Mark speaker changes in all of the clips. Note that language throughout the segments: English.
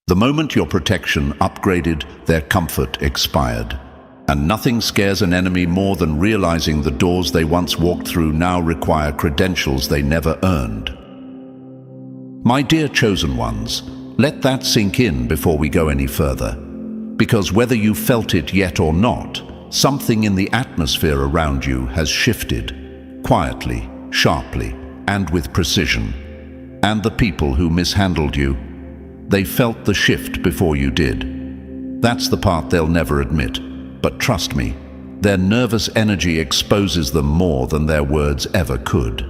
Speaker 1: The moment your protection upgraded, their comfort expired. And nothing scares an enemy more than realizing the doors they once walked through now require credentials they never earned. My dear chosen ones, let that sink in before we go any further. Because whether you felt it yet or not, something in the atmosphere around you has shifted, quietly, sharply, and with precision. And the people who mishandled you, they felt the shift before you did. That's the part they'll never admit. But trust me, their nervous energy exposes them more than their words ever could.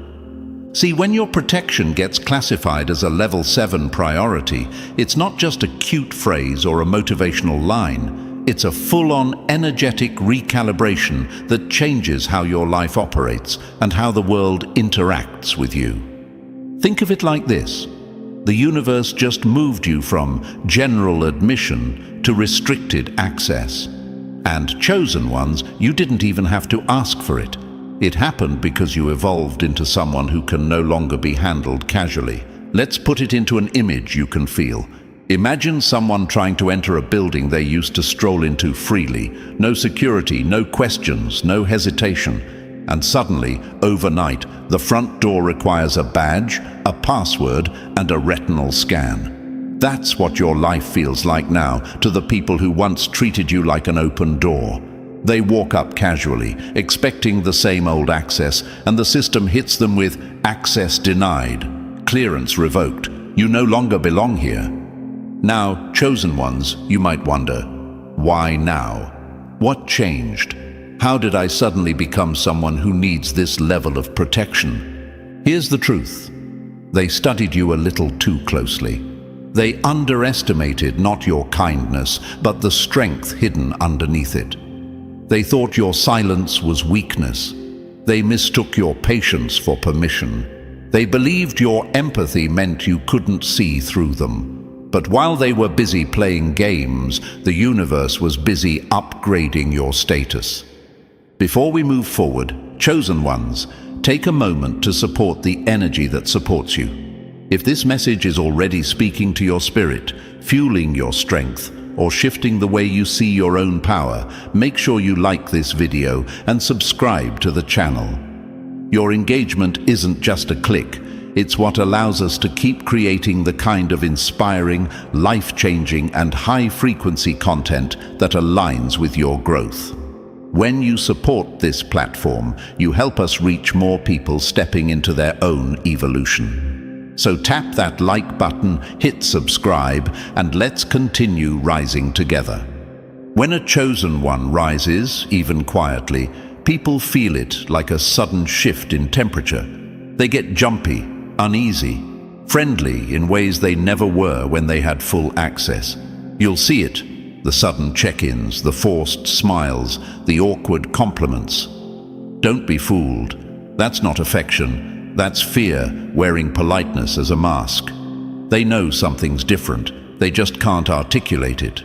Speaker 1: See, when your protection gets classified as a level 7 priority, it's not just a cute phrase or a motivational line. It's a full-on energetic recalibration that changes how your life operates and how the world interacts with you. Think of it like this. The universe just moved you from general admission to restricted access. And chosen ones, you didn't even have to ask for it. It happened because you evolved into someone who can no longer be handled casually. Let's put it into an image you can feel. Imagine someone trying to enter a building they used to stroll into freely. No security, no questions, no hesitation. And suddenly, overnight, the front door requires a badge, a password, and a retinal scan. That's what your life feels like now to the people who once treated you like an open door. They walk up casually, expecting the same old access, and the system hits them with access denied, clearance revoked. You no longer belong here. Now, chosen ones, you might wonder, why now? What changed? How did I suddenly become someone who needs this level of protection? Here's the truth. They studied you a little too closely. They underestimated not your kindness, but the strength hidden underneath it. They thought your silence was weakness. They mistook your patience for permission. They believed your empathy meant you couldn't see through them. But while they were busy playing games, the universe was busy upgrading your status. Before we move forward, chosen ones, take a moment to support the energy that supports you. If this message is already speaking to your spirit, fueling your strength, or shifting the way you see your own power, make sure you like this video and subscribe to the channel. Your engagement isn't just a click, it's what allows us to keep creating the kind of inspiring, life-changing, and high-frequency content that aligns with your growth. When you support this platform, you help us reach more people stepping into their own evolution. So tap that like button, hit subscribe, and let's continue rising together. When a chosen one rises, even quietly, people feel it like a sudden shift in temperature. They get jumpy, uneasy, friendly in ways they never were when they had full access. You'll see it, the sudden check-ins, the forced smiles, the awkward compliments. Don't be fooled. That's not affection. That's fear wearing politeness as a mask. They know something's different. They just can't articulate it.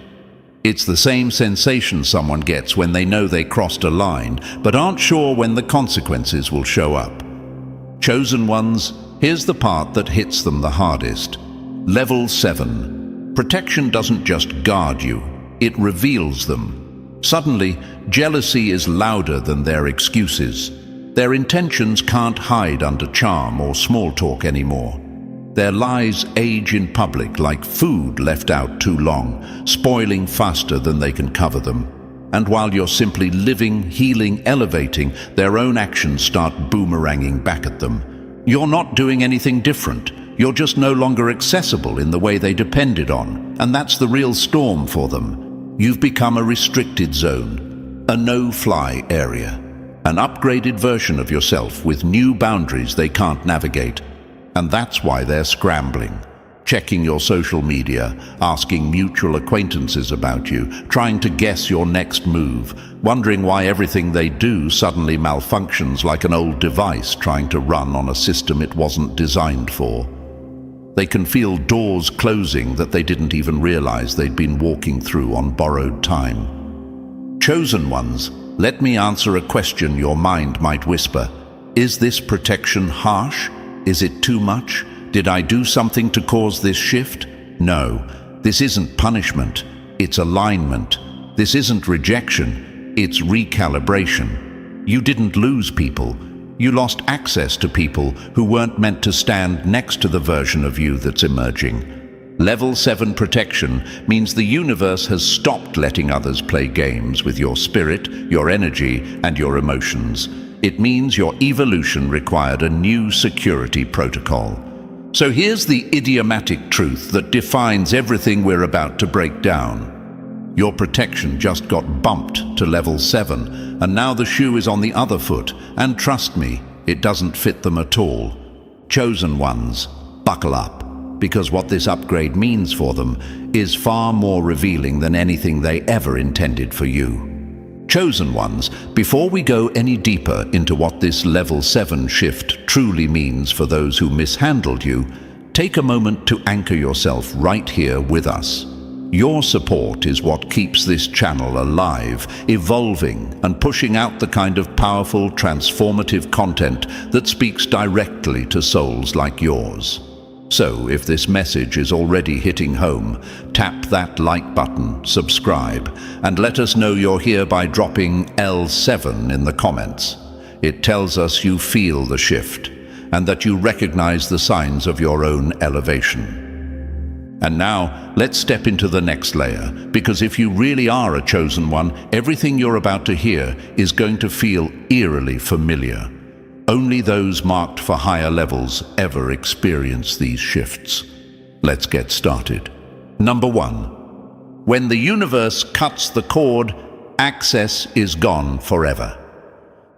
Speaker 1: It's the same sensation someone gets when they know they crossed a line, but aren't sure when the consequences will show up. Chosen ones, here's the part that hits them the hardest. Level 7. Protection doesn't just guard you, it reveals them. Suddenly, jealousy is louder than their excuses. Their intentions can't hide under charm or small talk anymore. Their lies age in public like food left out too long, spoiling faster than they can cover them. And while you're simply living, healing, elevating, their own actions start boomeranging back at them. You're not doing anything different. You're just no longer accessible in the way they depended on. And that's the real storm for them. You've become a restricted zone, a no-fly area. An upgraded version of yourself with new boundaries they can't navigate. And that's why they're scrambling, checking your social media, asking mutual acquaintances about you, trying to guess your next move, wondering why everything they do suddenly malfunctions like an old device trying to run on a system it wasn't designed for. They can feel doors closing that they didn't even realize they'd been walking through on borrowed time. Chosen ones, let me answer a question your mind might whisper. Is this protection harsh? Is it too much? Did I do something to cause this shift? No. This isn't punishment, it's alignment. This isn't rejection, it's recalibration. You didn't lose people. You lost access to people who weren't meant to stand next to the version of you that's emerging. Level 7 protection means the universe has stopped letting others play games with your spirit, your energy, and your emotions. It means your evolution required a new security protocol. So here's the idiomatic truth that defines everything we're about to break down. Your protection just got bumped to level 7, and now the shoe is on the other foot, and trust me, it doesn't fit them at all. Chosen ones, buckle up, because what this upgrade means for them is far more revealing than anything they ever intended for you. Chosen ones, before we go any deeper into what this level 7 shift truly means for those who mishandled you, take a moment to anchor yourself right here with us. Your support is what keeps this channel alive, evolving, and pushing out the kind of powerful, transformative content that speaks directly to souls like yours. So, if this message is already hitting home, tap that like button, subscribe, and let us know you're here by dropping L7 in the comments. It tells us you feel the shift, and that you recognize the signs of your own elevation. And now, let's step into the next layer, because if you really are a chosen one, everything you're about to hear is going to feel eerily familiar. Only those marked for higher levels ever experience these shifts. Let's get started. Number 1. When the universe cuts the cord, access is gone forever.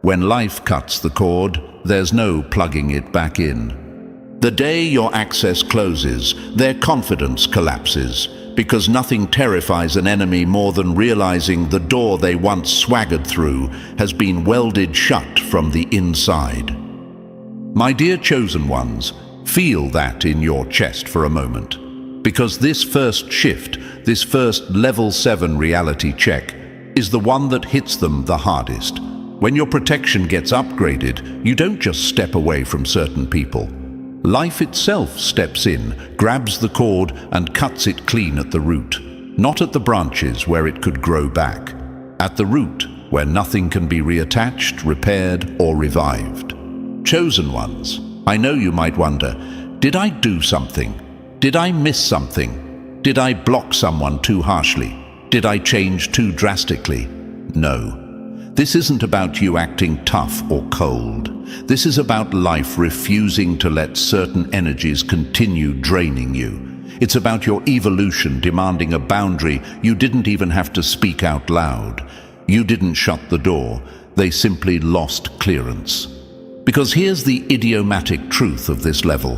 Speaker 1: When life cuts the cord, there's no plugging it back in. The day your access closes, their confidence collapses, because nothing terrifies an enemy more than realizing the door they once swaggered through has been welded shut from the inside. My dear chosen ones, feel that in your chest for a moment, because this first shift, this first level 7 reality check, is the one that hits them the hardest. When your protection gets upgraded, you don't just step away from certain people. Life itself steps in, grabs the cord, and cuts it clean at the root. Not at the branches where it could grow back. At the root, where nothing can be reattached, repaired, or revived. Chosen ones, I know you might wonder, did I do something? Did I miss something? Did I block someone too harshly? Did I change too drastically? No. This isn't about you acting tough or cold. This is about life refusing to let certain energies continue draining you. It's about your evolution demanding a boundary you didn't even have to speak out loud. You didn't shut the door. They simply lost clearance. Because here's the idiomatic truth of this level.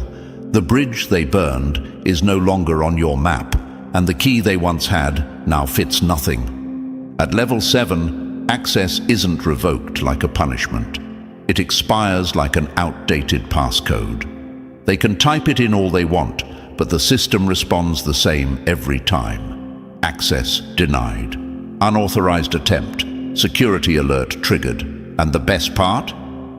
Speaker 1: The bridge they burned is no longer on your map, and the key they once had now fits nothing. At level 7, access isn't revoked like a punishment. It expires like an outdated passcode. They can type it in all they want, but the system responds the same every time. Access denied. Unauthorized attempt. Security alert triggered. And the best part?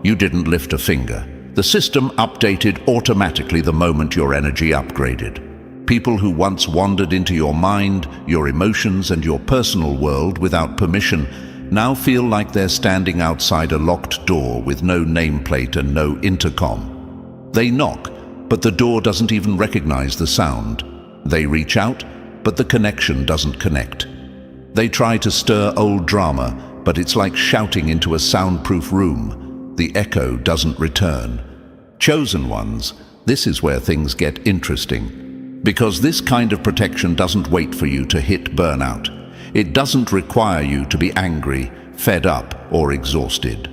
Speaker 1: You didn't lift a finger. The system updated automatically the moment your energy upgraded. People who once wandered into your mind, your emotions, and your personal world without permission now feel like they're standing outside a locked door with no nameplate and no intercom. They knock, but the door doesn't even recognize the sound. They reach out, but the connection doesn't connect. They try to stir old drama, but it's like shouting into a soundproof room. The echo doesn't return. Chosen ones, this is where things get interesting. Because this kind of protection doesn't wait for you to hit burnout. It doesn't require you to be angry, fed up, or exhausted.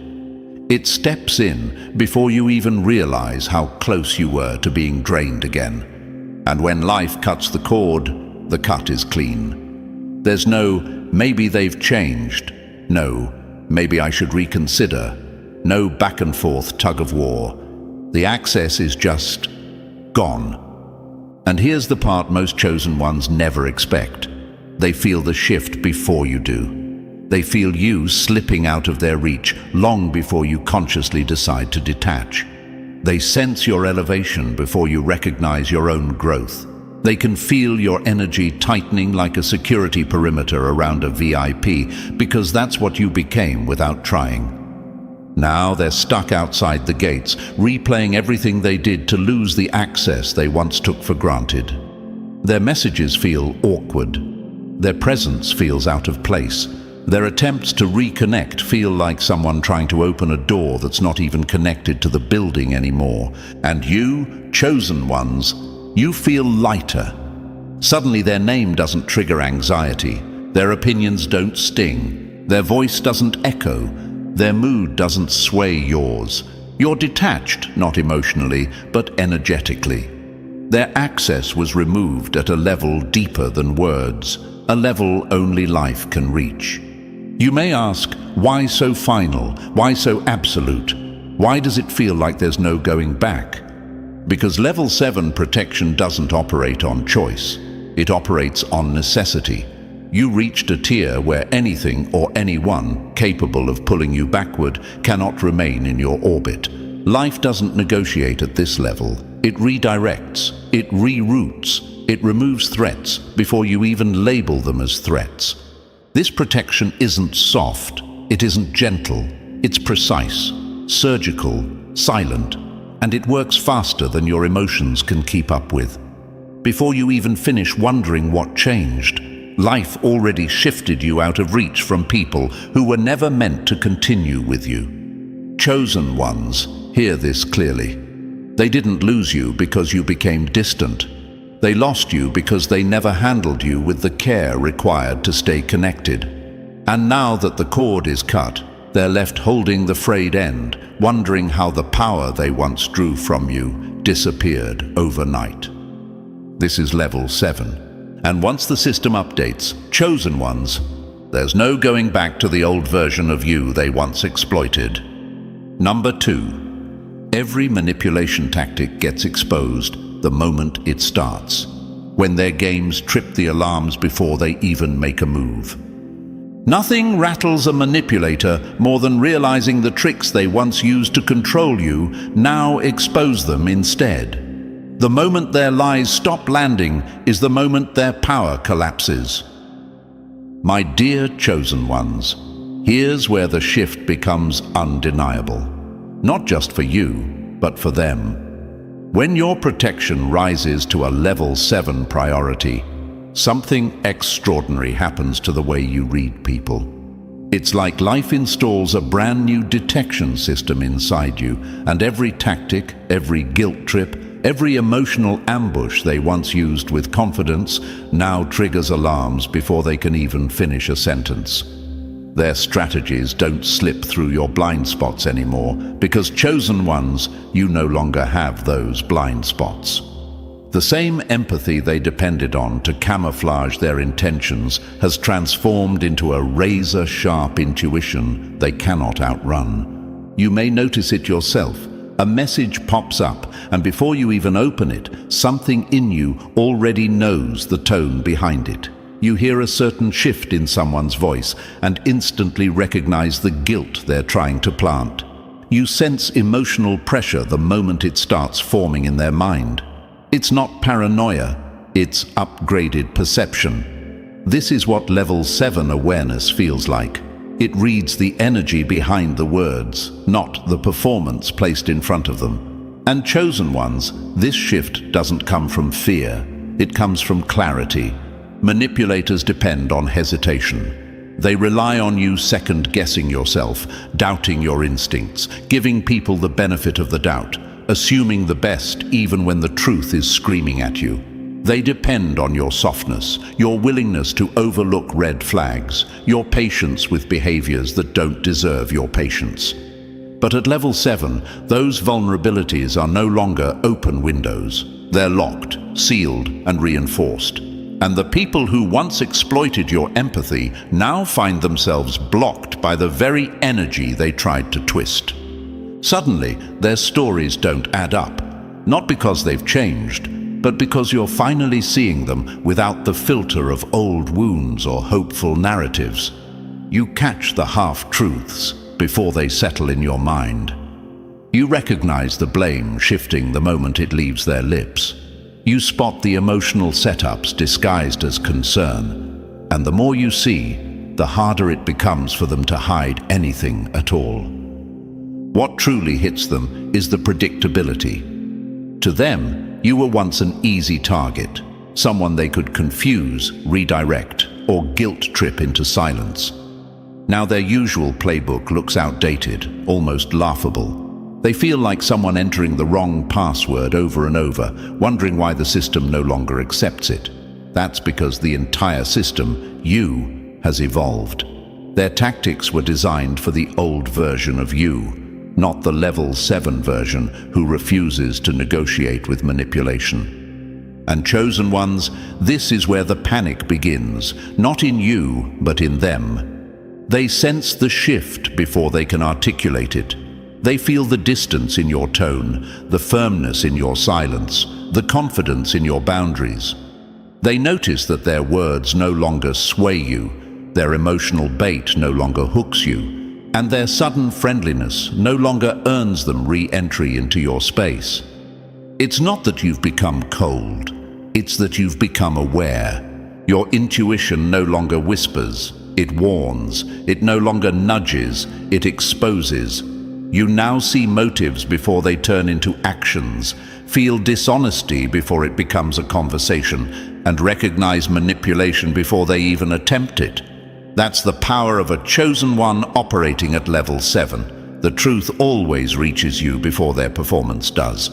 Speaker 1: It steps in before you even realize how close you were to being drained again. And when life cuts the cord, the cut is clean. There's no, maybe they've changed. No, maybe I should reconsider. No back and forth tug of war. The access is just gone. And here's the part most chosen ones never expect. They feel the shift before you do. They feel you slipping out of their reach long before you consciously decide to detach. They sense your elevation before you recognize your own growth. They can feel your energy tightening like a security perimeter around a VIP, because that's what you became without trying. Now they're stuck outside the gates, replaying everything they did to lose the access they once took for granted. Their messages feel awkward. Their presence feels out of place. Their attempts to reconnect feel like someone trying to open a door that's not even connected to the building anymore. And you, chosen ones, you feel lighter. Suddenly their name doesn't trigger anxiety. Their opinions don't sting. Their voice doesn't echo. Their mood doesn't sway yours. You're detached, not emotionally, but energetically. Their access was removed at a level deeper than words, a level only life can reach. You may ask, why so final? Why so absolute? Why does it feel like there's no going back? Because level 7 protection doesn't operate on choice. It operates on necessity. You reached a tier where anything or anyone capable of pulling you backward cannot remain in your orbit. Life doesn't negotiate at this level. It redirects, it reroutes, it removes threats before you even label them as threats. This protection isn't soft, it isn't gentle, it's precise, surgical, silent, and it works faster than your emotions can keep up with. Before you even finish wondering what changed, life already shifted you out of reach from people who were never meant to continue with you. Chosen ones, hear this clearly. They didn't lose you because you became distant. They lost you because they never handled you with the care required to stay connected. And now that the cord is cut, they're left holding the frayed end, wondering how the power they once drew from you disappeared overnight. This is level 7. And once the system updates, chosen ones, there's no going back to the old version of you they once exploited. Number 2. Every manipulation tactic gets exposed the moment it starts, when their games trip the alarms before they even make a move. Nothing rattles a manipulator more than realizing the tricks they once used to control you now expose them instead. The moment their lies stop landing is the moment their power collapses. My dear chosen ones, here's where the shift becomes undeniable. Not just for you, but for them. When your protection rises to a level 7 priority, something extraordinary happens to the way you read people. It's like life installs a brand new detection system inside you, and every tactic, every guilt trip, every emotional ambush they once used with confidence now triggers alarms before they can even finish a sentence. Their strategies don't slip through your blind spots anymore, because chosen ones, you no longer have those blind spots. The same empathy they depended on to camouflage their intentions has transformed into a razor-sharp intuition they cannot outrun. You may notice it yourself. A message pops up, and before you even open it, something in you already knows the tone behind it. You hear a certain shift in someone's voice and instantly recognize the guilt they're trying to plant. You sense emotional pressure the moment it starts forming in their mind. It's not paranoia, it's upgraded perception. This is what level 7 awareness feels like. It reads the energy behind the words, not the performance placed in front of them. And chosen ones, this shift doesn't come from fear, it comes from clarity. Manipulators depend on hesitation. They rely on you second-guessing yourself, doubting your instincts, giving people the benefit of the doubt, assuming the best even when the truth is screaming at you. They depend on your softness, your willingness to overlook red flags, your patience with behaviors that don't deserve your patience. But at level 7, those vulnerabilities are no longer open windows. They're locked, sealed, and reinforced. And the people who once exploited your empathy now find themselves blocked by the very energy they tried to twist. Suddenly, their stories don't add up, not because they've changed, but because you're finally seeing them without the filter of old wounds or hopeful narratives. You catch the half-truths before they settle in your mind. You recognize the blame shifting the moment it leaves their lips. You spot the emotional setups disguised as concern, and the more you see, the harder it becomes for them to hide anything at all. What truly hits them is the predictability. To them, you were once an easy target, someone they could confuse, redirect, or guilt trip into silence. Now their usual playbook looks outdated, almost laughable. They feel like someone entering the wrong password over and over, wondering why the system no longer accepts it. That's because the entire system, you, has evolved. Their tactics were designed for the old version of you, not the level 7 version who refuses to negotiate with manipulation. And chosen ones, this is where the panic begins, not in you, but in them. They sense the shift before they can articulate it. They feel the distance in your tone, the firmness in your silence, the confidence in your boundaries. They notice that their words no longer sway you, their emotional bait no longer hooks you, and their sudden friendliness no longer earns them re-entry into your space. It's not that you've become cold, it's that you've become aware. Your intuition no longer whispers, it warns. It no longer nudges, it exposes. You now see motives before they turn into actions, feel dishonesty before it becomes a conversation, and recognize manipulation before they even attempt it. That's the power of a chosen one operating at level 7. The truth always reaches you before their performance does.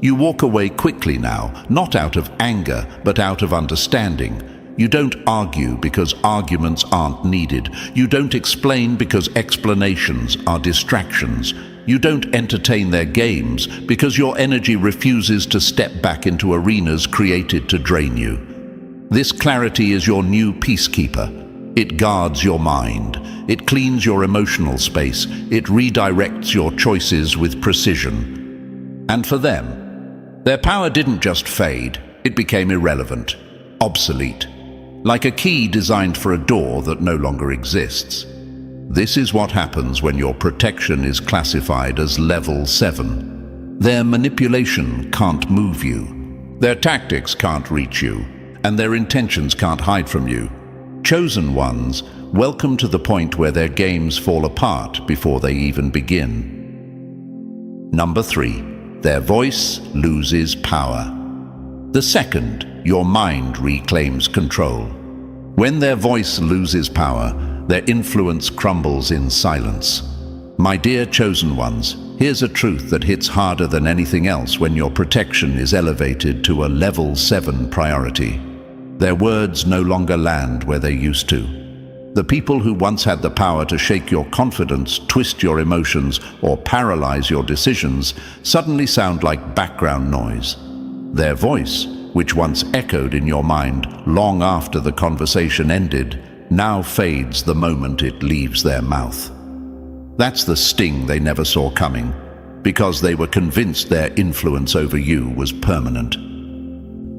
Speaker 1: You walk away quickly now, not out of anger, but out of understanding. You don't argue because arguments aren't needed. You don't explain because explanations are distractions. You don't entertain their games because your energy refuses to step back into arenas created to drain you. This clarity is your new peacekeeper. It guards your mind. It cleans your emotional space. It redirects your choices with precision. And for them, their power didn't just fade. It became irrelevant, obsolete. Like a key designed for a door that no longer exists. This is what happens when your protection is classified as level 7. Their manipulation can't move you. Their tactics can't reach you. And their intentions can't hide from you. Chosen ones, welcome to the point where their games fall apart before they even begin. Number 3. Their voice loses power. The second, your mind reclaims control. When their voice loses power, their influence crumbles in silence. My dear chosen ones, here's a truth that hits harder than anything else when your protection is elevated to a level 7 priority. Their words no longer land where they used to. The people who once had the power to shake your confidence, twist your emotions, or paralyze your decisions suddenly sound like background noise. Their voice, which once echoed in your mind long after the conversation ended, now fades the moment it leaves their mouth. That's the sting they never saw coming, because they were convinced their influence over you was permanent.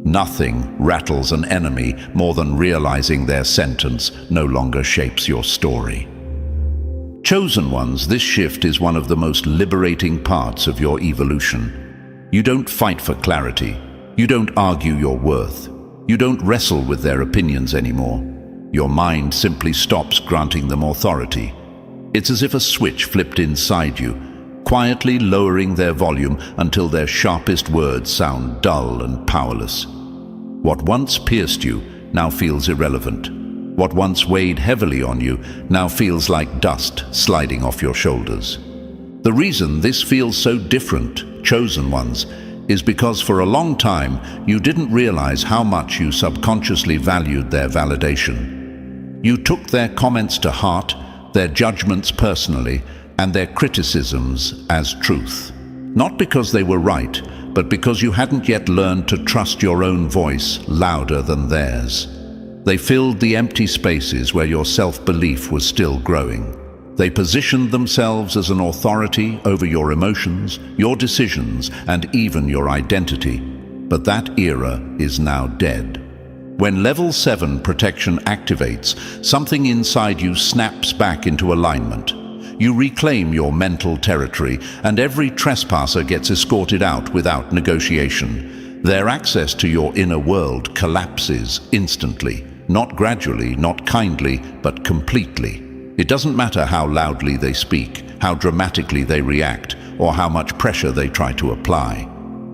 Speaker 1: Nothing rattles an enemy more than realizing their sentence no longer shapes your story. Chosen ones, this shift is one of the most liberating parts of your evolution. You don't fight for clarity. You don't argue your worth. You don't wrestle with their opinions anymore. Your mind simply stops granting them authority. It's as if a switch flipped inside you, quietly lowering their volume until their sharpest words sound dull and powerless. What once pierced you now feels irrelevant. What once weighed heavily on you now feels like dust sliding off your shoulders. The reason this feels so different, chosen ones, is because for a long time you didn't realize how much you subconsciously valued their validation. You took their comments to heart, their judgments personally, and their criticisms as truth. Not because they were right, but because you hadn't yet learned to trust your own voice louder than theirs. They filled the empty spaces where your self-belief was still growing. They positioned themselves as an authority over your emotions, your decisions, and even your identity. But that era is now dead. When level 7 protection activates, something inside you snaps back into alignment. You reclaim your mental territory, and every trespasser gets escorted out without negotiation. Their access to your inner world collapses instantly, not gradually, not kindly, but completely. It doesn't matter how loudly they speak, how dramatically they react, or how much pressure they try to apply.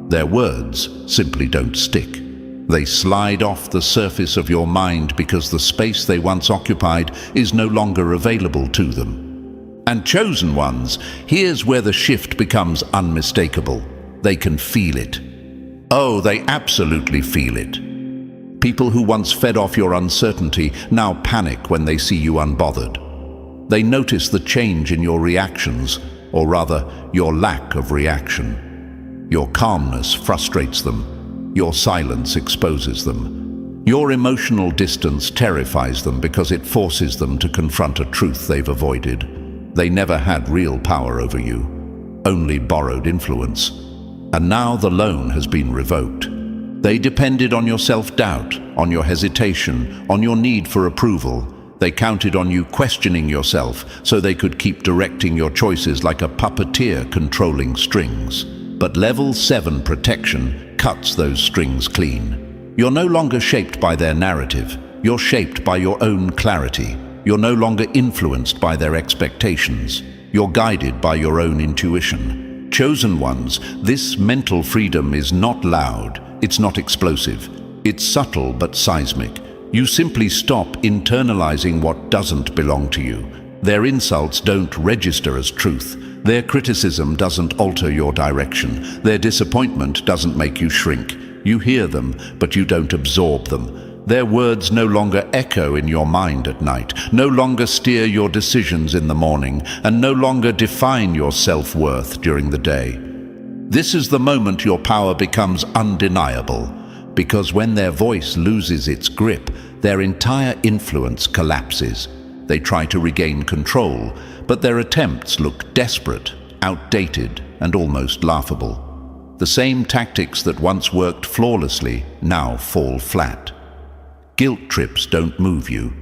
Speaker 1: Their words simply don't stick. They slide off the surface of your mind because the space they once occupied is no longer available to them. And chosen ones, here's where the shift becomes unmistakable. They can feel it. Oh, they absolutely feel it. People who once fed off your uncertainty now panic when they see you unbothered. They notice the change in your reactions, or rather, your lack of reaction. Your calmness frustrates them. Your silence exposes them. Your emotional distance terrifies them because it forces them to confront a truth they've avoided. They never had real power over you, only borrowed influence. And now the loan has been revoked. They depended on your self-doubt, on your hesitation, on your need for approval. They counted on you questioning yourself so they could keep directing your choices like a puppeteer controlling strings. But level 7 protection cuts those strings clean. You're no longer shaped by their narrative. You're shaped by your own clarity. You're no longer influenced by their expectations. You're guided by your own intuition. Chosen ones, this mental freedom is not loud. It's not explosive. It's subtle but seismic. You simply stop internalizing what doesn't belong to you. Their insults don't register as truth. Their criticism doesn't alter your direction. Their disappointment doesn't make you shrink. You hear them, but you don't absorb them. Their words no longer echo in your mind at night, no longer steer your decisions in the morning, and no longer define your self-worth during the day. This is the moment your power becomes undeniable, because when their voice loses its grip, their entire influence collapses. They try to regain control, but their attempts look desperate, outdated, and almost laughable. The same tactics that once worked flawlessly now fall flat. Guilt trips don't move you.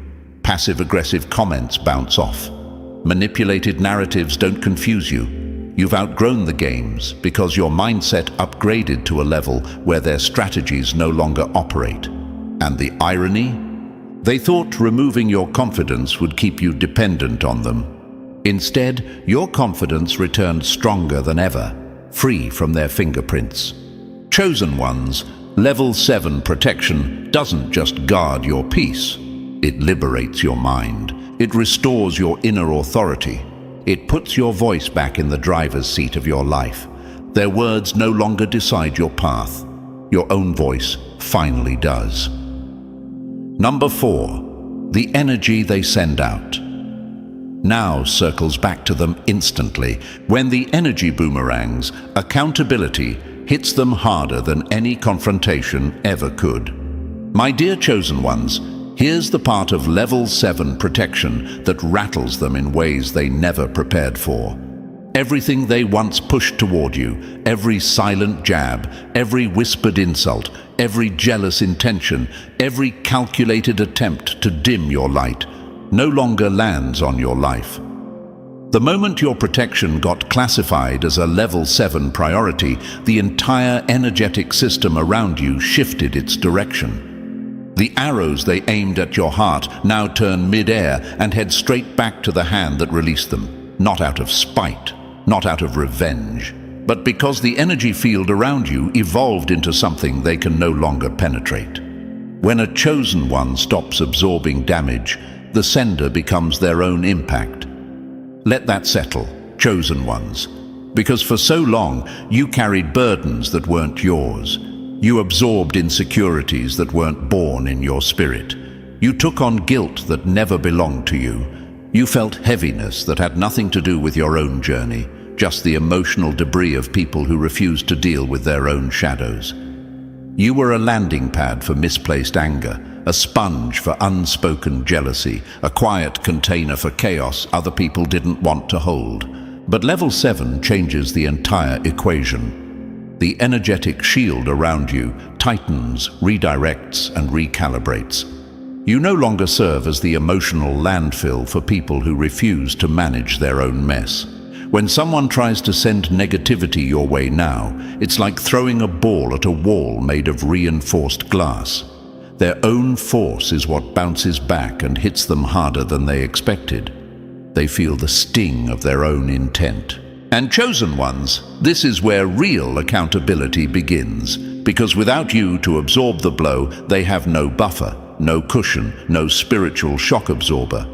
Speaker 1: Passive-aggressive comments bounce off. Manipulated narratives don't confuse you. You've outgrown the games because your mindset upgraded to a level where their strategies no longer operate. And the irony? They thought removing your confidence would keep you dependent on them. Instead, your confidence returned stronger than ever, free from their fingerprints. Chosen ones, level 7 protection doesn't just guard your peace. It liberates your mind. It restores your inner authority. It puts your voice back in the driver's seat of your life. Their words no longer decide your path. Your own voice finally does. Number 4, the energy they send out. Now circles back to them instantly. When the energy boomerangs, accountability hits them harder than any confrontation ever could. My dear chosen ones, here's the part of level 7 protection that rattles them in ways they never prepared for. Everything they once pushed toward you, every silent jab, every whispered insult, every jealous intention, every calculated attempt to dim your light, no longer lands on your life. The moment your protection got classified as a level 7 priority, the entire energetic system around you shifted its direction. The arrows they aimed at your heart now turn mid-air and head straight back to the hand that released them, not out of spite, not out of revenge, but because the energy field around you evolved into something they can no longer penetrate. When a chosen one stops absorbing damage, the sender becomes their own impact. Let that settle, chosen ones, because for so long you carried burdens that weren't yours. You absorbed insecurities that weren't born in your spirit. You took on guilt that never belonged to you. You felt heaviness that had nothing to do with your own journey, just the emotional debris of people who refused to deal with their own shadows. You were a landing pad for misplaced anger, a sponge for unspoken jealousy, a quiet container for chaos other people didn't want to hold. But level 7 changes the entire equation. The energetic shield around you tightens, redirects, and recalibrates. You no longer serve as the emotional landfill for people who refuse to manage their own mess. When someone tries to send negativity your way now, it's like throwing a ball at a wall made of reinforced glass. Their own force is what bounces back and hits them harder than they expected. They feel the sting of their own intent. And chosen ones, this is where real accountability begins, because without you to absorb the blow, they have no buffer, no cushion, no spiritual shock absorber.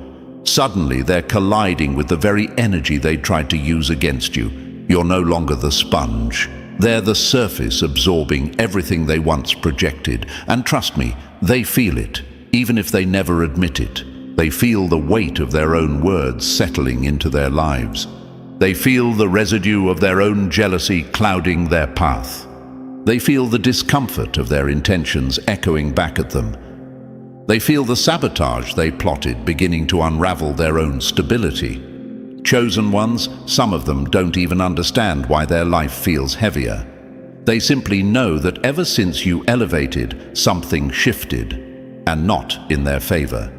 Speaker 1: Suddenly, they're colliding with the very energy they tried to use against you. You're no longer the sponge. They're the surface absorbing everything they once projected. And trust me, they feel it, even if they never admit it. They feel the weight of their own words settling into their lives. They feel the residue of their own jealousy clouding their path. They feel the discomfort of their intentions echoing back at them. They feel the sabotage they plotted beginning to unravel their own stability. Chosen ones, some of them don't even understand why their life feels heavier. They simply know that ever since you elevated, something shifted, and not in their favor.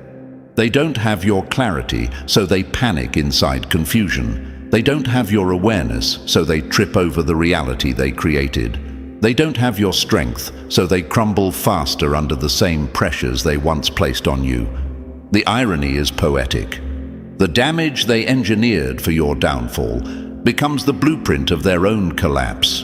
Speaker 1: They don't have your clarity, so they panic inside confusion. They don't have your awareness, so they trip over the reality they created. They don't have your strength, so they crumble faster under the same pressures they once placed on you. The irony is poetic. The damage they engineered for your downfall becomes the blueprint of their own collapse.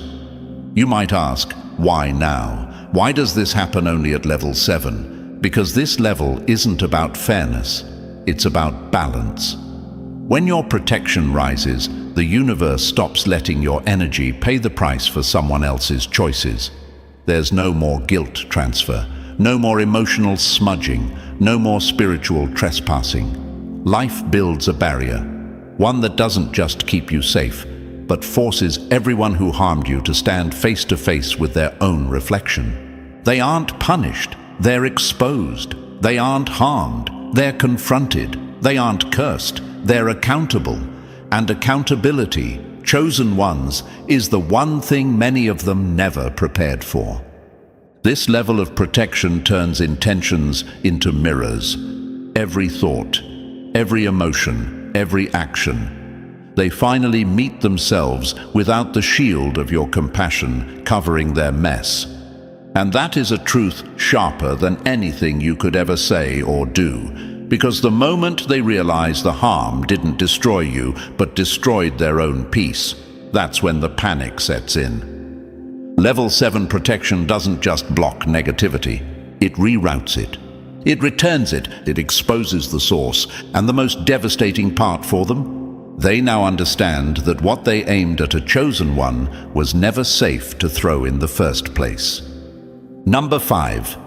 Speaker 1: You might ask, why now? Why does this happen only at level 7? Because this level isn't about fairness, it's about balance. When your protection rises, the universe stops letting your energy pay the price for someone else's choices. There's no more guilt transfer, no more emotional smudging, no more spiritual trespassing. Life builds a barrier, one that doesn't just keep you safe, but forces everyone who harmed you to stand face to face with their own reflection. They aren't punished, they're exposed. They aren't harmed, they're confronted. They aren't cursed, they're accountable. And accountability, chosen ones, is the one thing many of them never prepared for. This level of protection turns intentions into mirrors. Every thought, every emotion, every action. They finally meet themselves without the shield of your compassion covering their mess. And that is a truth sharper than anything you could ever say or do. Because the moment they realize the harm didn't destroy you, but destroyed their own peace, that's when the panic sets in. Level 7 protection doesn't just block negativity, it reroutes it. It returns it, it exposes the source, and the most devastating part for them? They now understand that what they aimed at a chosen one was never safe to throw in the first place. Number 5.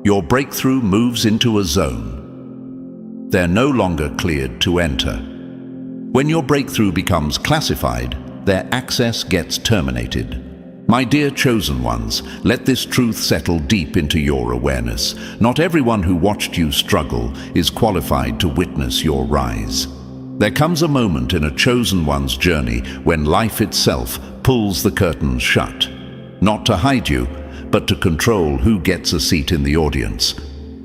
Speaker 1: Your breakthrough moves into a zone. They're no longer cleared to enter. When your breakthrough becomes classified, their access gets terminated. My dear chosen ones, let this truth settle deep into your awareness. Not everyone who watched you struggle is qualified to witness your rise. There comes a moment in a chosen one's journey when life itself pulls the curtains shut. Not to hide you, but to control who gets a seat in the audience.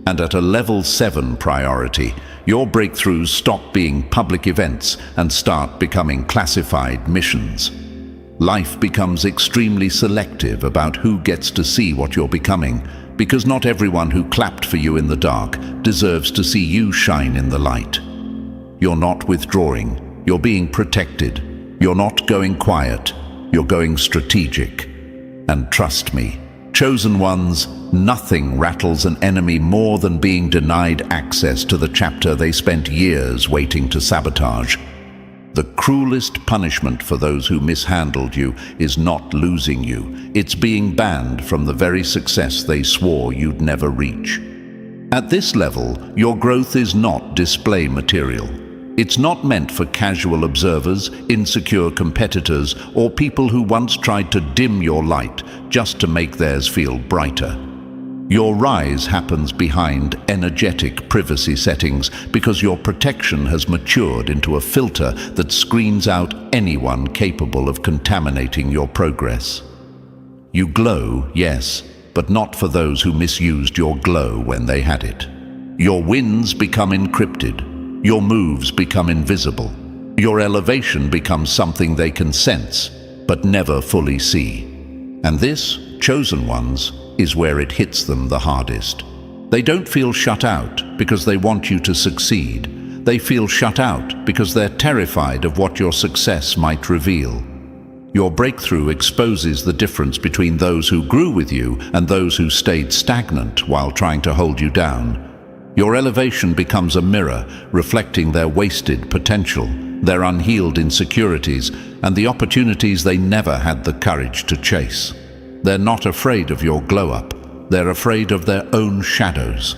Speaker 1: And at a level 7 priority, your breakthroughs stop being public events and start becoming classified missions. Life becomes extremely selective about who gets to see what you're becoming, because not everyone who clapped for you in the dark deserves to see you shine in the light. You're not withdrawing, you're being protected. You're not going quiet, you're going strategic. And trust me, chosen ones, nothing rattles an enemy more than being denied access to the chapter they spent years waiting to sabotage. The cruelest punishment for those who mishandled you is not losing you. It's being banned from the very success they swore you'd never reach. At this level, your growth is not display material. It's not meant for casual observers, insecure competitors, or people who once tried to dim your light just to make theirs feel brighter. Your rise happens behind energetic privacy settings because your protection has matured into a filter that screens out anyone capable of contaminating your progress. You glow, yes, but not for those who misused your glow when they had it. Your wins become encrypted. Your moves become invisible. Your elevation becomes something they can sense, but never fully see. And this, chosen ones, is where it hits them the hardest. They don't feel shut out because they want you to succeed. They feel shut out because they're terrified of what your success might reveal. Your breakthrough exposes the difference between those who grew with you and those who stayed stagnant while trying to hold you down. Your elevation becomes a mirror reflecting their wasted potential, their unhealed insecurities, and the opportunities they never had the courage to chase. They're not afraid of your glow-up. They're afraid of their own shadows.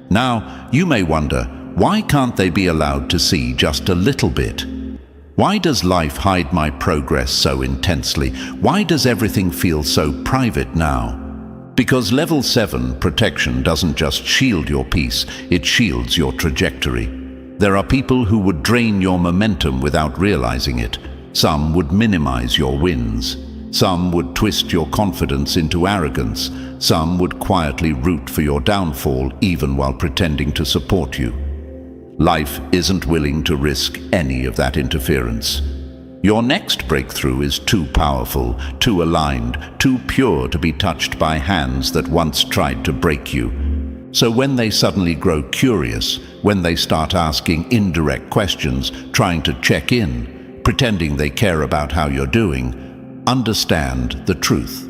Speaker 1: Now, you may wonder, why can't they be allowed to see just a little bit? Why does life hide my progress so intensely? Why does everything feel so private now? Because level 7 protection doesn't just shield your peace, it shields your trajectory. There are people who would drain your momentum without realizing it. Some would minimize your wins. Some would twist your confidence into arrogance. Some would quietly root for your downfall even while pretending to support you. Life isn't willing to risk any of that interference. Your next breakthrough is too powerful, too aligned, too pure to be touched by hands that once tried to break you. So when they suddenly grow curious, when they start asking indirect questions, trying to check in, pretending they care about how you're doing, understand the truth.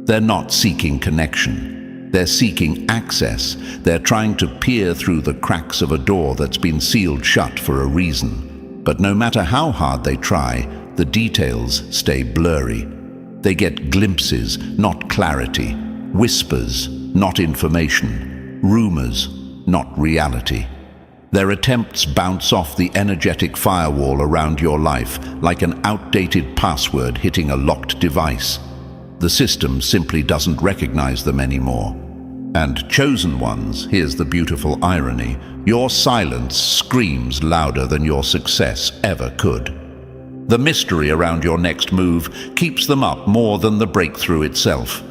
Speaker 1: They're not seeking connection. They're seeking access. They're trying to peer through the cracks of a door that's been sealed shut for a reason. But no matter how hard they try, the details stay blurry. They get glimpses, not clarity. Whispers, not information. Rumors, not reality. Their attempts bounce off the energetic firewall around your life like an outdated password hitting a locked device. The system simply doesn't recognize them anymore. And chosen ones, here's the beautiful irony, your silence screams louder than your success ever could. The mystery around your next move keeps them up more than the breakthrough itself.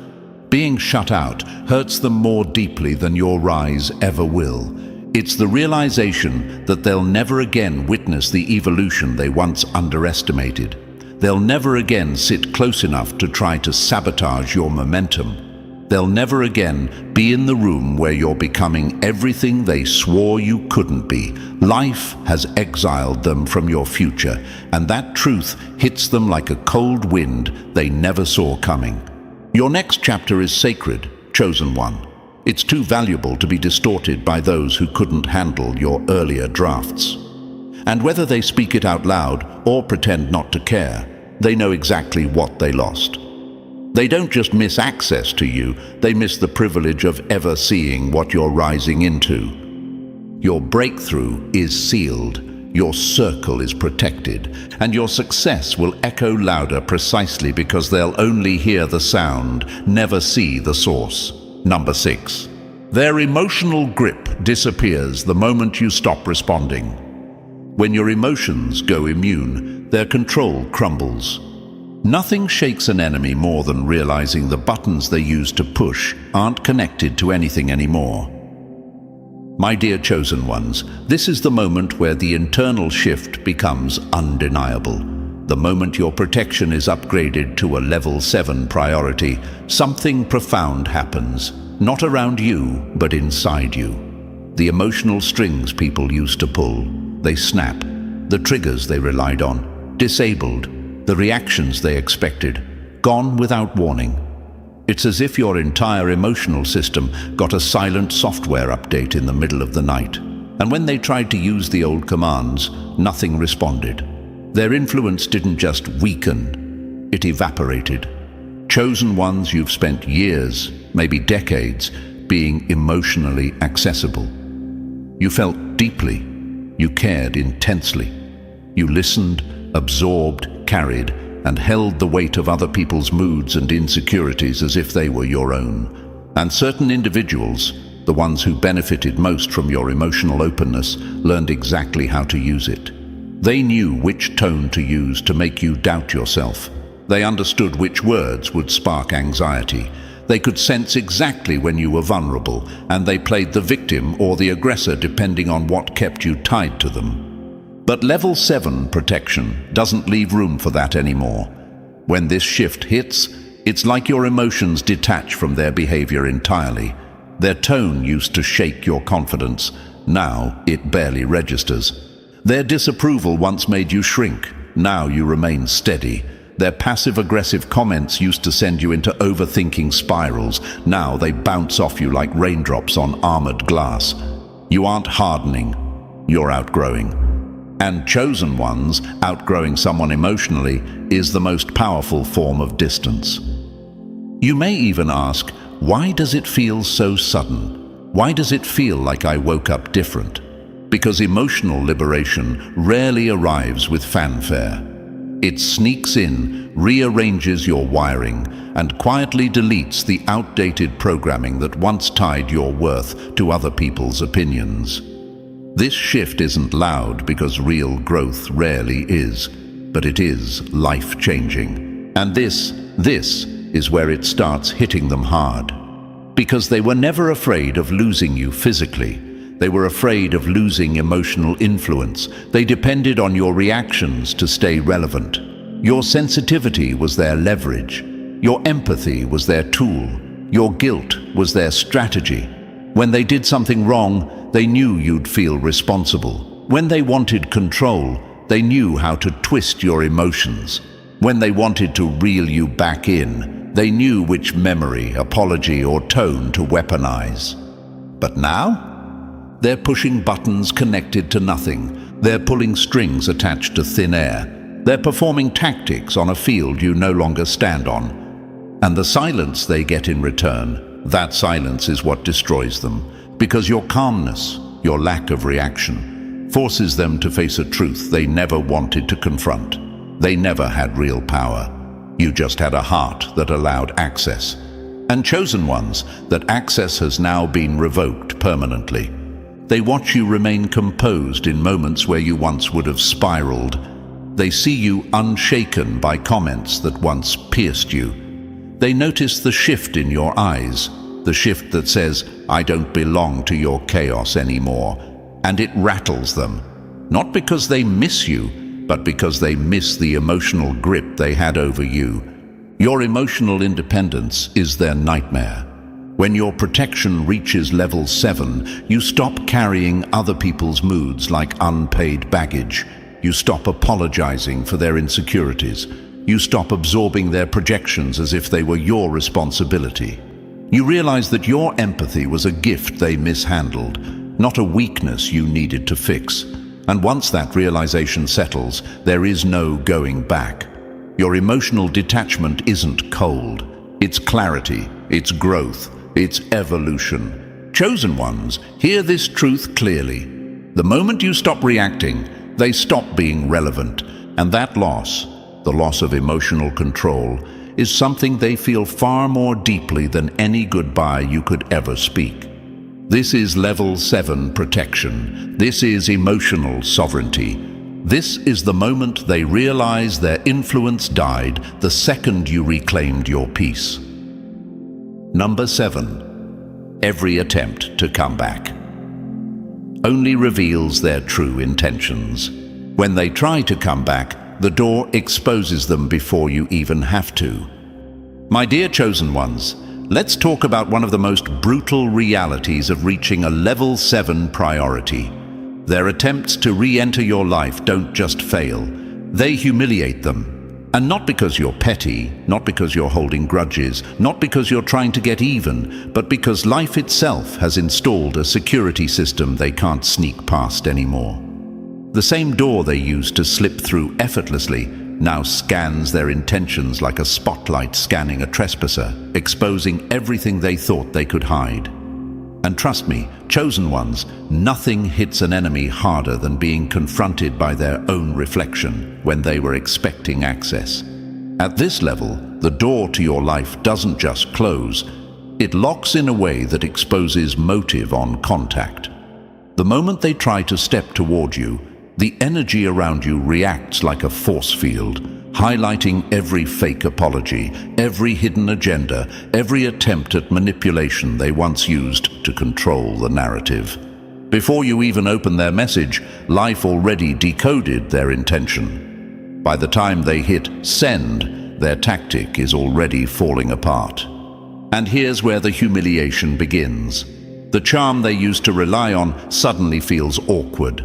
Speaker 1: Being shut out hurts them more deeply than your rise ever will. It's the realization that they'll never again witness the evolution they once underestimated. They'll never again sit close enough to try to sabotage your momentum. They'll never again be in the room where you're becoming everything they swore you couldn't be. Life has exiled them from your future, and that truth hits them like a cold wind they never saw coming. Your next chapter is sacred, chosen one. It's too valuable to be distorted by those who couldn't handle your earlier drafts. And whether they speak it out loud or pretend not to care, they know exactly what they lost. They don't just miss access to you, they miss the privilege of ever seeing what you're rising into. Your breakthrough is sealed, your circle is protected, and your success will echo louder precisely because they'll only hear the sound, never see the source. Number 6. Their emotional grip disappears the moment you stop responding. When your emotions go immune, their control crumbles. Nothing shakes an enemy more than realizing the buttons they use to push aren't connected to anything anymore. My dear chosen ones, this is the moment where the internal shift becomes undeniable. The moment your protection is upgraded to a level 7 priority, something profound happens, not around you, but inside you. The emotional strings people used to pull, they snap. The triggers they relied on, disabled. The reactions they expected, gone without warning. It's as if your entire emotional system got a silent software update in the middle of the night. And when they tried to use the old commands, nothing responded. Their influence didn't just weaken, it evaporated. Chosen ones, you've spent years, maybe decades, being emotionally accessible. You felt deeply. You cared intensely. You listened, absorbed, carried, and held the weight of other people's moods and insecurities as if they were your own. And certain individuals, the ones who benefited most from your emotional openness, learned exactly how to use it. They knew which tone to use to make you doubt yourself. They understood which words would spark anxiety. They could sense exactly when you were vulnerable, and they played the victim or the aggressor depending on what kept you tied to them. But level 7 protection doesn't leave room for that anymore. When this shift hits, it's like your emotions detach from their behavior entirely. Their tone used to shake your confidence. Now it barely registers. Their disapproval once made you shrink. Now you remain steady. Their passive-aggressive comments used to send you into overthinking spirals. Now they bounce off you like raindrops on armored glass. You aren't hardening, you're outgrowing. And chosen ones, outgrowing someone emotionally, is the most powerful form of distance. You may even ask, why does it feel so sudden? Why does it feel like I woke up different? Because emotional liberation rarely arrives with fanfare. It sneaks in, rearranges your wiring, and quietly deletes the outdated programming that once tied your worth to other people's opinions. This shift isn't loud because real growth rarely is, but it is life-changing. And this is where it starts hitting them hard. Because they were never afraid of losing you physically. They were afraid of losing emotional influence. They depended on your reactions to stay relevant. Your sensitivity was their leverage. Your empathy was their tool. Your guilt was their strategy. When they did something wrong, they knew you'd feel responsible. When they wanted control, they knew how to twist your emotions. When they wanted to reel you back in, they knew which memory, apology, or tone to weaponize. But now? They're pushing buttons connected to nothing. They're pulling strings attached to thin air. They're performing tactics on a field you no longer stand on. And the silence they get in return, that silence is what destroys them. Because your calmness, your lack of reaction, forces them to face a truth they never wanted to confront. They never had real power. You just had a heart that allowed access. And chosen ones, that access has now been revoked permanently. They watch you remain composed in moments where you once would have spiraled. They see you unshaken by comments that once pierced you. They notice the shift in your eyes, the shift that says, I don't belong to your chaos anymore. And it rattles them, not because they miss you, but because they miss the emotional grip they had over you. Your emotional independence is their nightmare. When your protection reaches level 7, you stop carrying other people's moods like unpaid baggage. You stop apologizing for their insecurities. You stop absorbing their projections as if they were your responsibility. You realize that your empathy was a gift they mishandled, not a weakness you needed to fix. And once that realization settles, there is no going back. Your emotional detachment isn't cold. It's clarity, it's growth, it's evolution. Chosen ones hear this truth clearly. The moment you stop reacting, they stop being relevant. And that loss, the loss of emotional control, is something they feel far more deeply than any goodbye you could ever speak. This is level 7 protection. This is emotional sovereignty. This is the moment they realize their influence died the second you reclaimed your peace. Number 7. Every attempt to come back only reveals their true intentions. When they try to come back, the door exposes them before you even have to. My dear chosen ones, let's talk about one of the most brutal realities of reaching a level 7 priority. Their attempts to re-enter your life don't just fail, they humiliate them. And not because you're petty, not because you're holding grudges, not because you're trying to get even, but because life itself has installed a security system they can't sneak past anymore. The same door they used to slip through effortlessly now scans their intentions like a spotlight scanning a trespasser, exposing everything they thought they could hide. And trust me, chosen ones, nothing hits an enemy harder than being confronted by their own reflection when they were expecting access. At this level, the door to your life doesn't just close, it locks in a way that exposes motive on contact. The moment they try to step toward you, the energy around you reacts like a force field, highlighting every fake apology, every hidden agenda, every attempt at manipulation they once used to control the narrative. Before you even open their message, life already decoded their intention. By the time they hit send, their tactic is already falling apart. And here's where the humiliation begins. The charm they used to rely on suddenly feels awkward.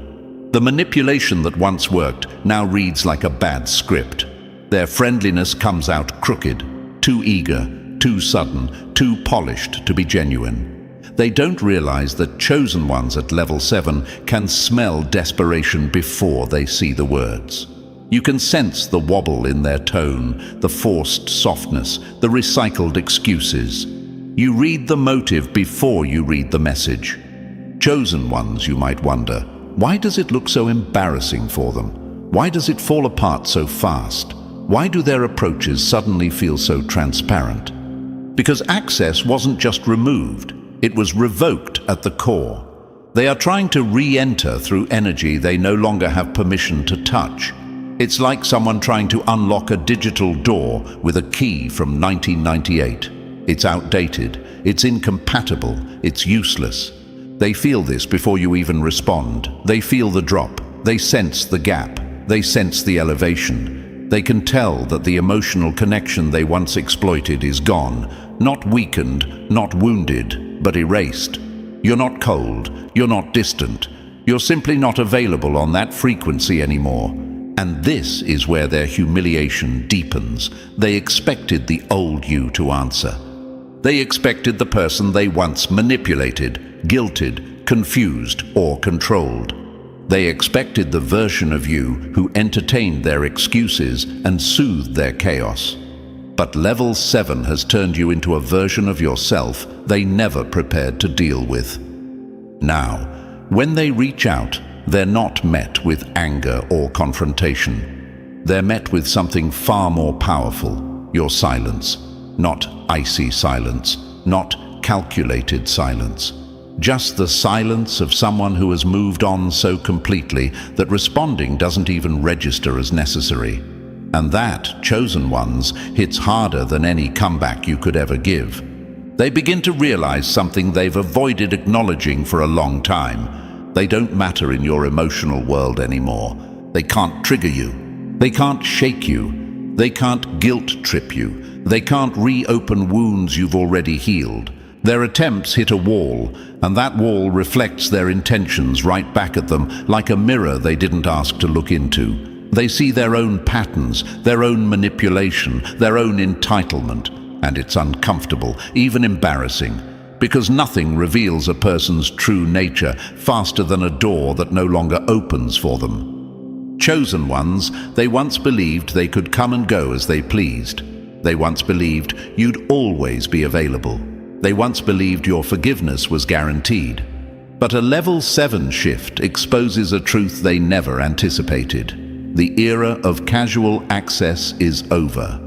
Speaker 1: The manipulation that once worked now reads like a bad script. Their friendliness comes out crooked, too eager, too sudden, too polished to be genuine. They don't realize that chosen ones at level 7 can smell desperation before they see the words. You can sense the wobble in their tone, the forced softness, the recycled excuses. You read the motive before you read the message. Chosen ones, you might wonder, why does it look so embarrassing for them? Why does it fall apart so fast? Why do their approaches suddenly feel so transparent? Because access wasn't just removed, it was revoked at the core. They are trying to re-enter through energy they no longer have permission to touch. It's like someone trying to unlock a digital door with a key from 1998. It's outdated, it's incompatible, it's useless. They feel this before you even respond. They feel the drop, they sense the gap, they sense the elevation. They can tell that the emotional connection they once exploited is gone, not weakened, not wounded, but erased. You're not cold, you're not distant, you're simply not available on that frequency anymore. And this is where their humiliation deepens. They expected the old you to answer. They expected the person they once manipulated, guilted, confused, or controlled. They expected the version of you who entertained their excuses and soothed their chaos. But level 7 has turned you into a version of yourself they never prepared to deal with. Now, when they reach out, they're not met with anger or confrontation. They're met with something far more powerful, your silence. Not icy silence, not calculated silence. Just the silence of someone who has moved on so completely that responding doesn't even register as necessary. And that, chosen ones, hits harder than any comeback you could ever give. They begin to realize something they've avoided acknowledging for a long time. They don't matter in your emotional world anymore. They can't trigger you. They can't shake you. They can't guilt trip you. They can't reopen wounds you've already healed. Their attempts hit a wall, and that wall reflects their intentions right back at them like a mirror they didn't ask to look into. They see their own patterns, their own manipulation, their own entitlement, and it's uncomfortable, even embarrassing, because nothing reveals a person's true nature faster than a door that no longer opens for them. Chosen ones, they once believed they could come and go as they pleased. They once believed you'd always be available. They once believed your forgiveness was guaranteed. But a level 7 shift exposes a truth they never anticipated. The era of casual access is over.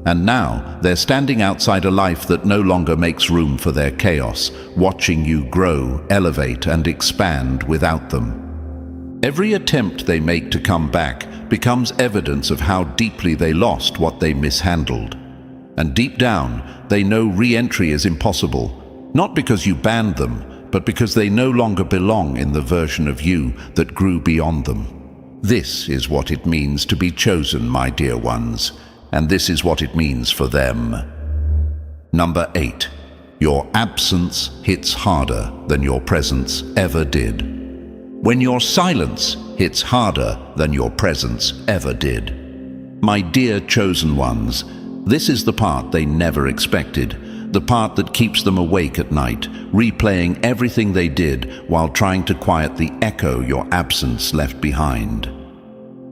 Speaker 1: And now they're standing outside a life that no longer makes room for their chaos, watching you grow, elevate, and expand without them. Every attempt they make to come back becomes evidence of how deeply they lost what they mishandled. And deep down, they know re-entry is impossible, not because you banned them, but because they no longer belong in the version of you that grew beyond them. This is what it means to be chosen, my dear ones, and this is what it means for them. Number 8. Your absence hits harder than your presence ever did. When your silence hits harder than your presence ever did. My dear chosen ones, this is the part they never expected, the part that keeps them awake at night, replaying everything they did while trying to quiet the echo your absence left behind.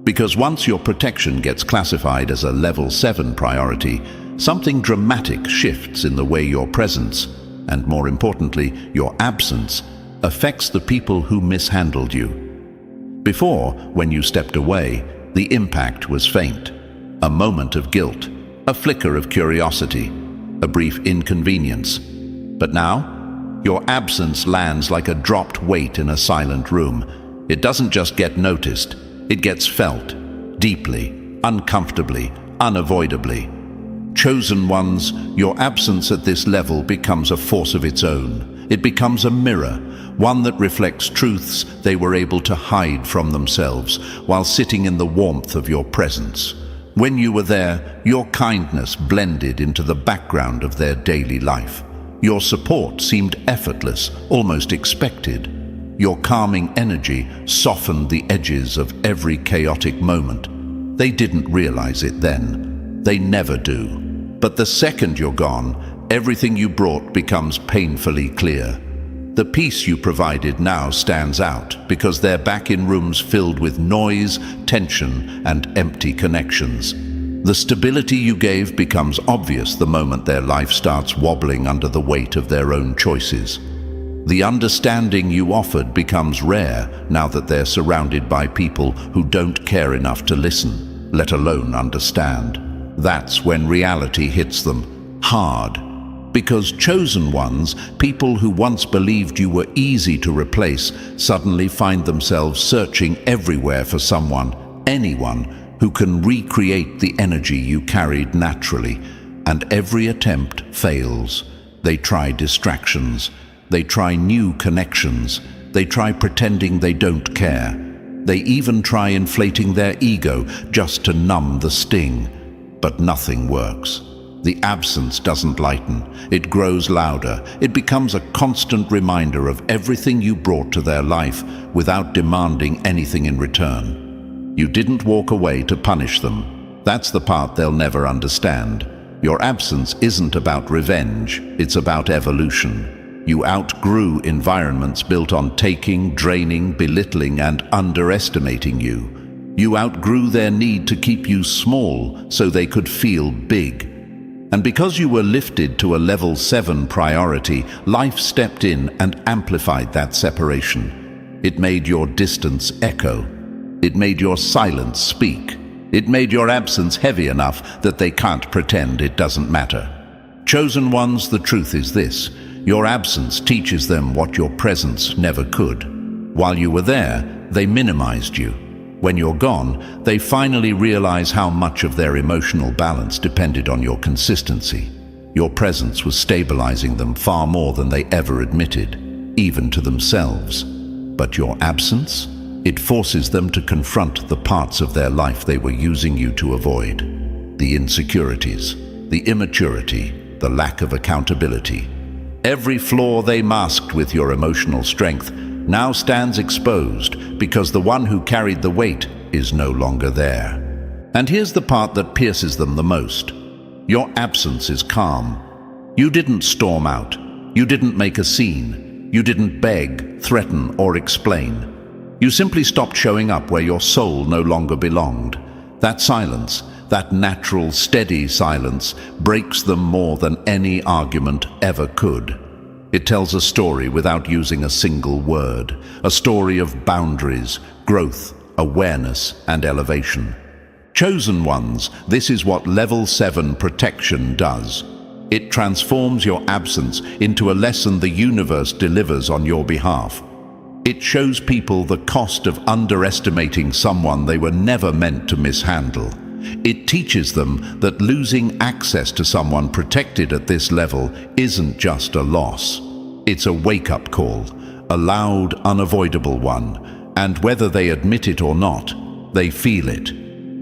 Speaker 1: Because once your protection gets classified as a level 7 priority, something dramatic shifts in the way your presence, and more importantly, your absence, affects the people who mishandled you. Before, when you stepped away, the impact was faint. A moment of guilt, a flicker of curiosity, a brief inconvenience. But now, your absence lands like a dropped weight in a silent room. It doesn't just get noticed, it gets felt, deeply, uncomfortably, unavoidably. Chosen ones, your absence at this level becomes a force of its own. It becomes a mirror, one that reflects truths they were able to hide from themselves while sitting in the warmth of your presence. When you were there, your kindness blended into the background of their daily life. Your support seemed effortless, almost expected. Your calming energy softened the edges of every chaotic moment. They didn't realize it then. They never do. But the second you're gone, everything you brought becomes painfully clear. The peace you provided now stands out because they're back in rooms filled with noise, tension, and empty connections. The stability you gave becomes obvious the moment their life starts wobbling under the weight of their own choices. The understanding you offered becomes rare now that they're surrounded by people who don't care enough to listen, let alone understand. That's when reality hits them hard. Because chosen ones, people who once believed you were easy to replace, suddenly find themselves searching everywhere for someone, anyone, who can recreate the energy you carried naturally. And every attempt fails. They try distractions. They try new connections. They try pretending they don't care. They even try inflating their ego just to numb the sting. But nothing works. The absence doesn't lighten. It grows louder. It becomes a constant reminder of everything you brought to their life without demanding anything in return. You didn't walk away to punish them. That's the part they'll never understand. Your absence isn't about revenge. It's about evolution. You outgrew environments built on taking, draining, belittling, and underestimating you. You outgrew their need to keep you small so they could feel big. And because you were lifted to a level 7 priority, life stepped in and amplified that separation. It made your distance echo. It made your silence speak. It made your absence heavy enough that they can't pretend it doesn't matter. Chosen ones, the truth is this: your absence teaches them what your presence never could. While you were there, they minimized you. When you're gone, they finally realize how much of their emotional balance depended on your consistency. Your presence was stabilizing them far more than they ever admitted, even to themselves. But your absence? It forces them to confront the parts of their life they were using you to avoid. The insecurities, the immaturity, the lack of accountability. Every flaw they masked with your emotional strength now stands exposed because the one who carried the weight is no longer there. And here's the part that pierces them the most. Your absence is calm. You didn't storm out. You didn't make a scene. You didn't beg, threaten, or explain. You simply stopped showing up where your soul no longer belonged. That silence, that natural, steady silence, breaks them more than any argument ever could. It tells a story without using a single word, a story of boundaries, growth, awareness, and elevation. Chosen ones, this is what level 7 protection does. It transforms your absence into a lesson the universe delivers on your behalf. It shows people the cost of underestimating someone they were never meant to mishandle. It teaches them that losing access to someone protected at this level isn't just a loss. It's a wake-up call, a loud, unavoidable one, and whether they admit it or not, they feel it.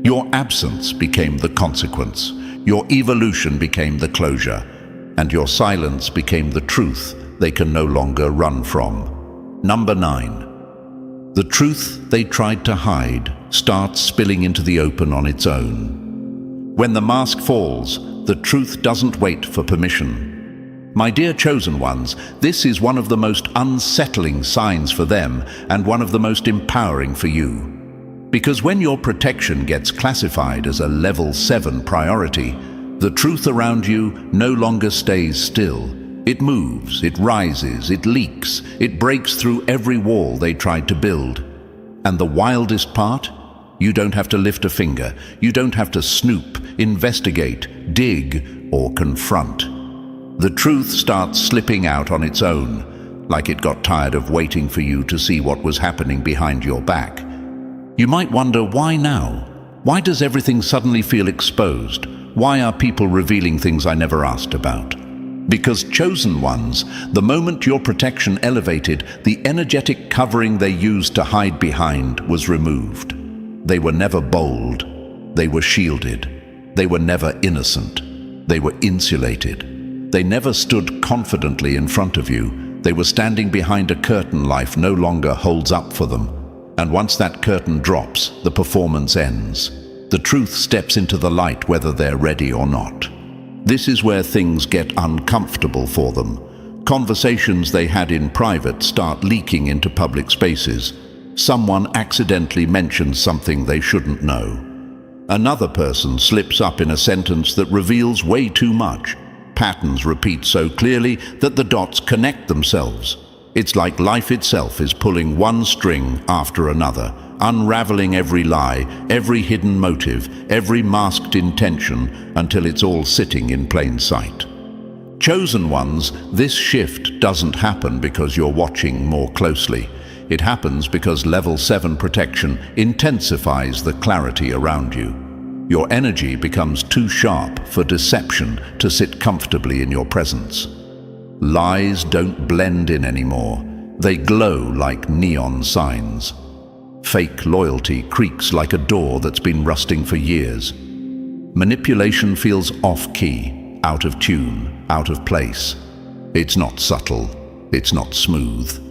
Speaker 1: Your absence became the consequence, your evolution became the closure, and your silence became the truth they can no longer run from. Number 9. The truth they tried to hide starts spilling into the open on its own. When the mask falls, the truth doesn't wait for permission. My dear chosen ones, this is one of the most unsettling signs for them and one of the most empowering for you. Because when your protection gets classified as a level 7 priority, the truth around you no longer stays still. It moves, it rises, it leaks, it breaks through every wall they tried to build. And the wildest part? You don't have to lift a finger. You don't have to snoop, investigate, dig, or confront. The truth starts slipping out on its own, like it got tired of waiting for you to see what was happening behind your back. You might wonder, why now? Why does everything suddenly feel exposed? Why are people revealing things I never asked about? Because chosen ones, the moment your protection elevated, the energetic covering they used to hide behind was removed. They were never bold. They were shielded. They were never innocent. They were insulated. They never stood confidently in front of you. They were standing behind a curtain life no longer holds up for them. And once that curtain drops, the performance ends. The truth steps into the light whether they're ready or not. This is where things get uncomfortable for them. Conversations they had in private start leaking into public spaces. Someone accidentally mentions something they shouldn't know. Another person slips up in a sentence that reveals way too much. Patterns repeat so clearly that the dots connect themselves. It's like life itself is pulling one string after another, unraveling every lie, every hidden motive, every masked intention, until it's all sitting in plain sight. Chosen ones, this shift doesn't happen because you're watching more closely. It happens because level 7 protection intensifies the clarity around you. Your energy becomes too sharp for deception to sit comfortably in your presence. Lies don't blend in anymore. They glow like neon signs. Fake loyalty creaks like a door that's been rusting for years. Manipulation feels off-key, out of tune, out of place. It's not subtle. It's not smooth.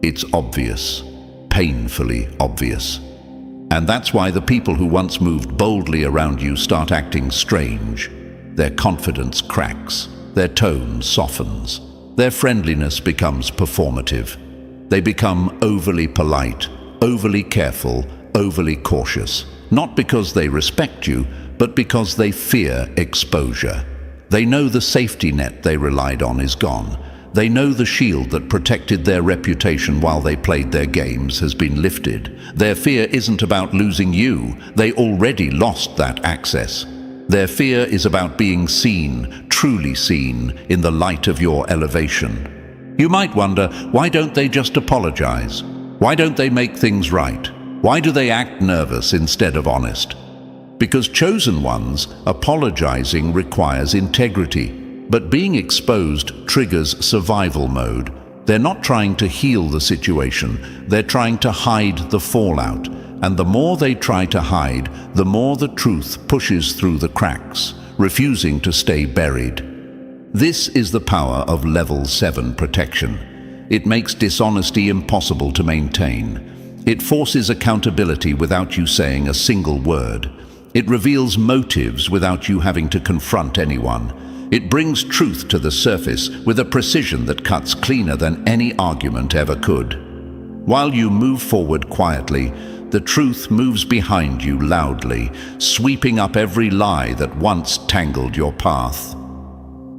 Speaker 1: It's obvious, painfully obvious. And that's why the people who once moved boldly around you start acting strange. Their confidence cracks. Their tone softens. Their friendliness becomes performative. They become overly polite, overly careful, overly cautious, not because they respect you, but because they fear exposure. They know the safety net they relied on is gone. They know the shield that protected their reputation while they played their games has been lifted. Their fear isn't about losing you. They already lost that access. Their fear is about being seen, truly seen, in the light of your elevation. You might wonder, why don't they just apologize? Why don't they make things right? Why do they act nervous instead of honest? Because chosen ones, apologizing requires integrity, but being exposed triggers survival mode. They're not trying to heal the situation, they're trying to hide the fallout. And the more they try to hide, the more the truth pushes through the cracks, refusing to stay buried. This is the power of level 7 protection. It makes dishonesty impossible to maintain. It forces accountability without you saying a single word. It reveals motives without you having to confront anyone. It brings truth to the surface with a precision that cuts cleaner than any argument ever could. While you move forward quietly, the truth moves behind you loudly, sweeping up every lie that once tangled your path.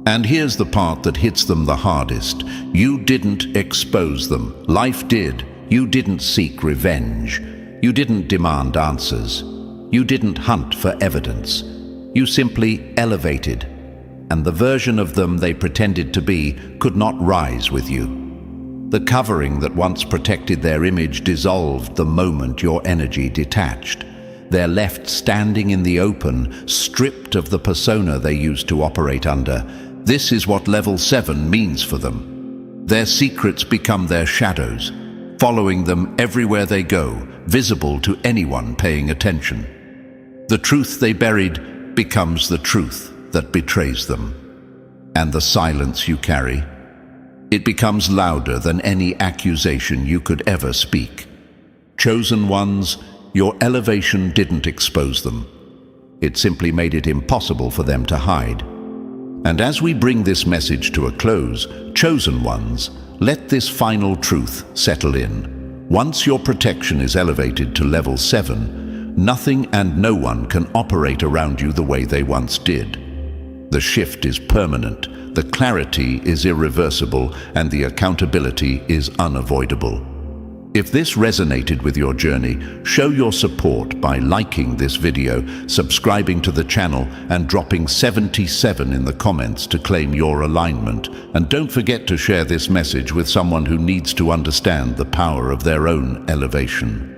Speaker 1: And here's the part that hits them the hardest. You didn't expose them. Life did. You didn't seek revenge. You didn't demand answers. You didn't hunt for evidence. You simply elevated. And the version of them they pretended to be could not rise with you. The covering that once protected their image dissolved the moment your energy detached. They're left standing in the open, stripped of the persona they used to operate under. This is what level 7 means for them. Their secrets become their shadows, following them everywhere they go, visible to anyone paying attention. The truth they buried becomes the truth that betrays them. And the silence you carry, it becomes louder than any accusation you could ever speak. Chosen ones, your elevation didn't expose them. It simply made it impossible for them to hide. And as we bring this message to a close, chosen ones, let this final truth settle in. Once your protection is elevated to level 7, nothing and no one can operate around you the way they once did. The shift is permanent. The clarity is irreversible and the accountability is unavoidable. If this resonated with your journey, show your support by liking this video, subscribing to the channel, and dropping 77 in the comments to claim your alignment. And don't forget to share this message with someone who needs to understand the power of their own elevation.